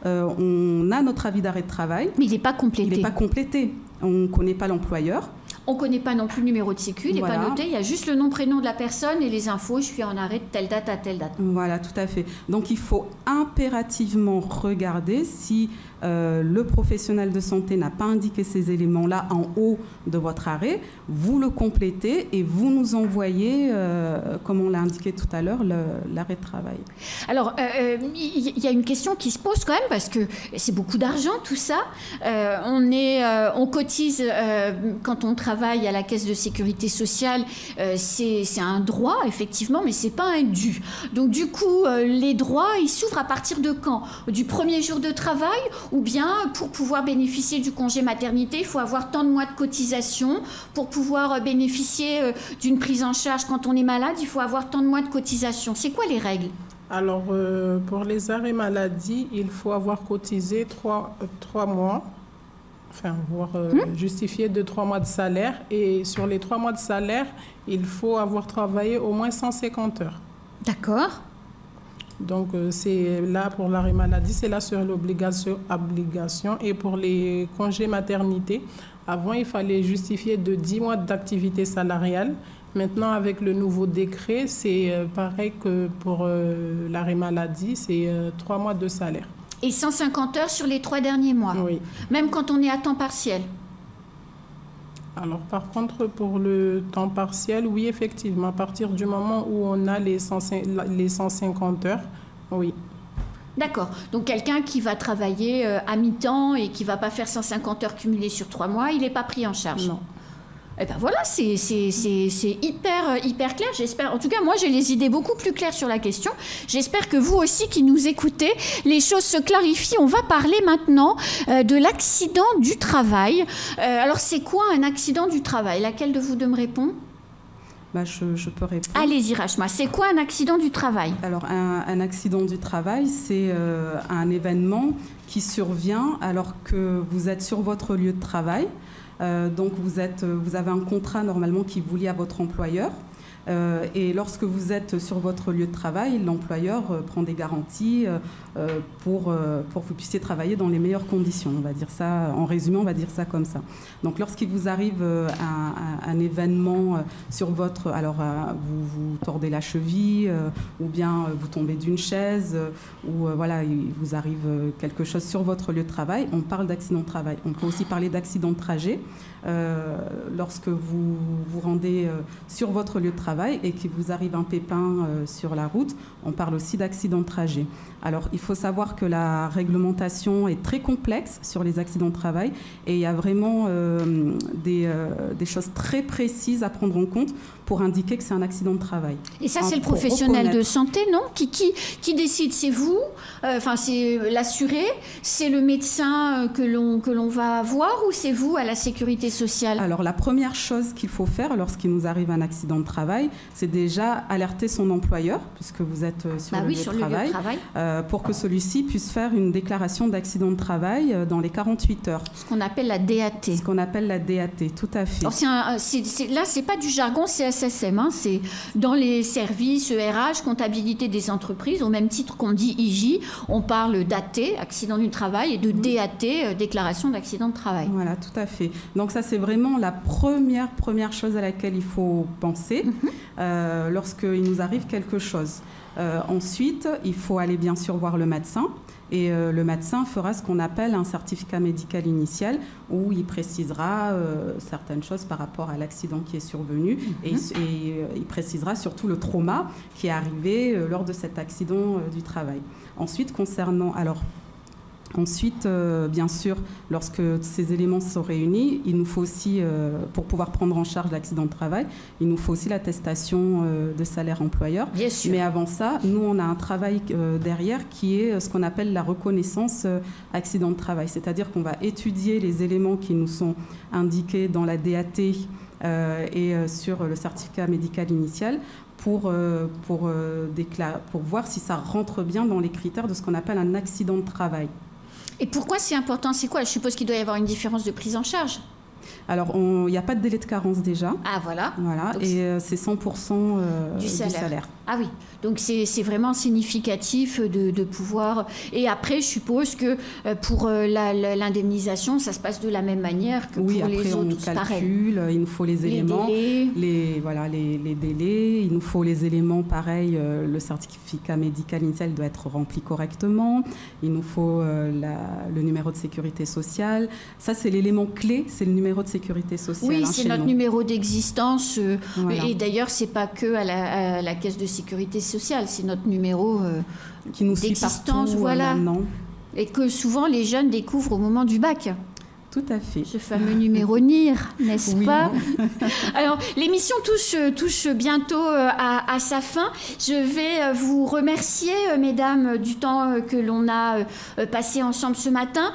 on a notre avis d'arrêt de travail. Mais il n'est pas complété. Il n'est pas complété. On ne connaît pas l'employeur. On ne connaît pas non plus le numéro de sécu, il n'est pas noté. Il y a juste le nom, prénom de la personne et les infos. Je suis en arrêt de telle date à telle date. Voilà, tout à fait. Donc, il faut impérativement regarder si le professionnel de santé n'a pas indiqué ces éléments-là en haut de votre arrêt. Vous le complétez et vous nous envoyez, comme on l'a indiqué tout à l'heure, l'arrêt de travail. Alors, il y a une question qui se pose quand même, parce que c'est beaucoup d'argent, tout ça. On cotise quand on travaille à la caisse de sécurité sociale, c'est un droit, effectivement, mais ce n'est pas un dû. Donc, du coup, les droits, ils s'ouvrent à partir de quand? Du premier jour de travail? Ou bien, pour pouvoir bénéficier du congé maternité, il faut avoir tant de mois de cotisation. Pour pouvoir bénéficier d'une prise en charge quand on est malade, il faut avoir tant de mois de cotisation. C'est quoi les règles? Alors, pour les arrêts maladie, il faut avoir cotisé 3 mois. Enfin, justifié de 3 mois de salaire. Et sur les 3 mois de salaire, il faut avoir travaillé au moins 150 heures. D'accord. Donc, c'est là pour l'arrêt maladie, c'est là sur l'obligation. Et pour les congés maternité, avant, il fallait justifier de 10 mois d'activité salariale. Maintenant, avec le nouveau décret, c'est pareil que pour l'arrêt maladie, c'est 3 mois de salaire. Et 150 heures sur les 3 derniers mois? Oui. Même quand on est à temps partiel? Alors, par contre, pour le temps partiel, oui, effectivement, à partir du moment où on a les 150 heures, oui. D'accord. Donc, quelqu'un qui va travailler à mi-temps et qui ne va pas faire 150 heures cumulées sur 3 mois, il n'est pas pris en charge? Non. Eh ben voilà, c'est hyper clair. J'espère. En tout cas, moi, j'ai les idées beaucoup plus claires sur la question. J'espère que vous aussi, qui nous écoutez, les choses se clarifient. On va parler maintenant de l'accident du travail. Alors, c'est quoi un accident du travail? Laquelle de vous deux me répond? Je peux répondre. Allez-y, Rachma. C'est quoi un accident du travail? Alors, un accident du travail, c'est un événement qui survient alors que vous êtes sur votre lieu de travail. Donc, vous avez un contrat normalement qui vous lie à votre employeur. Et lorsque vous êtes sur votre lieu de travail, l'employeur prend des garanties pour que vous puissiez travailler dans les meilleures conditions. On va dire ça, en résumé, on va dire ça comme ça. Donc lorsqu'il vous arrive un événement sur votre... Alors vous tordez la cheville ou bien vous tombez d'une chaise ou voilà, il vous arrive quelque chose sur votre lieu de travail, on parle d'accident de travail. On peut aussi parler d'accident de trajet. Lorsque vous vous rendez sur votre lieu de travail et qu'il vous arrive un pépin sur la route, on parle aussi d'accident de trajet. Alors, il faut savoir que la réglementation est très complexe sur les accidents de travail et il y a vraiment des choses très précises à prendre en compte pour indiquer que c'est un accident de travail. Et ça, c'est le professionnel de santé, non ? Qui décide ? C'est vous ? Enfin, c'est l'assuré ? C'est le médecin que l'on va voir ou c'est vous à la sécurité sociale ? Alors, la première chose qu'il faut faire lorsqu'il nous arrive un accident de travail, c'est déjà alerter son employeur, puisque vous êtes sur le lieu de travail. Pour que celui-ci puisse faire une déclaration d'accident de travail dans les 48 heures. Ce qu'on appelle la DAT. Ce qu'on appelle la DAT, tout à fait. Alors là, c'est pas du jargon CSSM, hein, c'est dans les services RH, comptabilité des entreprises, au même titre qu'on dit IJ, on parle d'AT, accident du travail, et de DAT, déclaration d'accident de travail. Voilà, tout à fait. Donc ça, c'est vraiment la première chose à laquelle il faut penser lorsqu'il nous arrive quelque chose. Ensuite, il faut aller bien sûr voir le médecin et le médecin fera ce qu'on appelle un certificat médical initial où il précisera certaines choses par rapport à l'accident qui est survenu et il précisera surtout le trauma qui est arrivé lors de cet accident du travail. Ensuite, bien sûr, lorsque ces éléments sont réunis, il nous faut aussi, pour pouvoir prendre en charge l'accident de travail, il nous faut aussi l'attestation de salaire employeur. Bien sûr. Mais avant ça, nous, on a un travail derrière qui est ce qu'on appelle la reconnaissance accident de travail. C'est-à-dire qu'on va étudier les éléments qui nous sont indiqués dans la DAT et sur le certificat médical initial pour voir si ça rentre bien dans les critères de ce qu'on appelle un accident de travail. Et pourquoi c'est important ? C'est quoi ? Je suppose qu'il doit y avoir une différence de prise en charge. Alors, il n'y a pas de délai de carence déjà. Ah, voilà. Donc, et c'est 100% du salaire. Ah oui, donc c'est vraiment significatif de pouvoir... Et après, je suppose que pour l'indemnisation, ça se passe de la même manière que pour les autres. Oui, après, on calcule, il nous faut les éléments. Les délais, il nous faut les éléments, pareil, le certificat médical initial doit être rempli correctement, il nous faut le numéro de sécurité sociale. Ça, c'est l'élément clé, c'est le numéro de sécurité sociale. Oui, c'est notre numéro d'existence. Voilà. Et d'ailleurs, c'est pas que à la caisse de sécurité sociale, c'est notre numéro qui nous suit partout, voilà. Maintenant. Et que souvent les jeunes découvrent au moment du bac. Tout à fait. Ce fameux numéro NIR, n'est-ce pas ? Alors, l'émission touche bientôt à sa fin. Je vais vous remercier, mesdames, du temps que l'on a passé ensemble ce matin.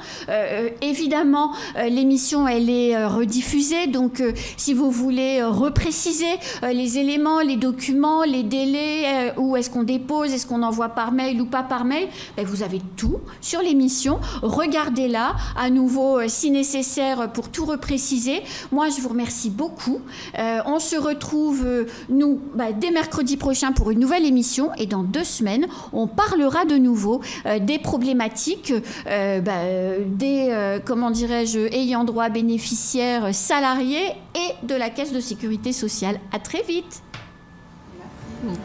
Évidemment, l'émission, elle est rediffusée. Donc, si vous voulez repréciser les éléments, les documents, les délais, où est-ce qu'on dépose, est-ce qu'on envoie par mail ou pas par mail, vous avez tout sur l'émission. Regardez-la à nouveau si nécessaire pour tout repréciser. Moi, je vous remercie beaucoup. On se retrouve, nous, dès mercredi prochain pour une nouvelle émission. Et dans 2 semaines, on parlera de nouveau des problématiques des, ayant droit bénéficiaires salariés et de la Caisse de sécurité sociale. À très vite. Merci.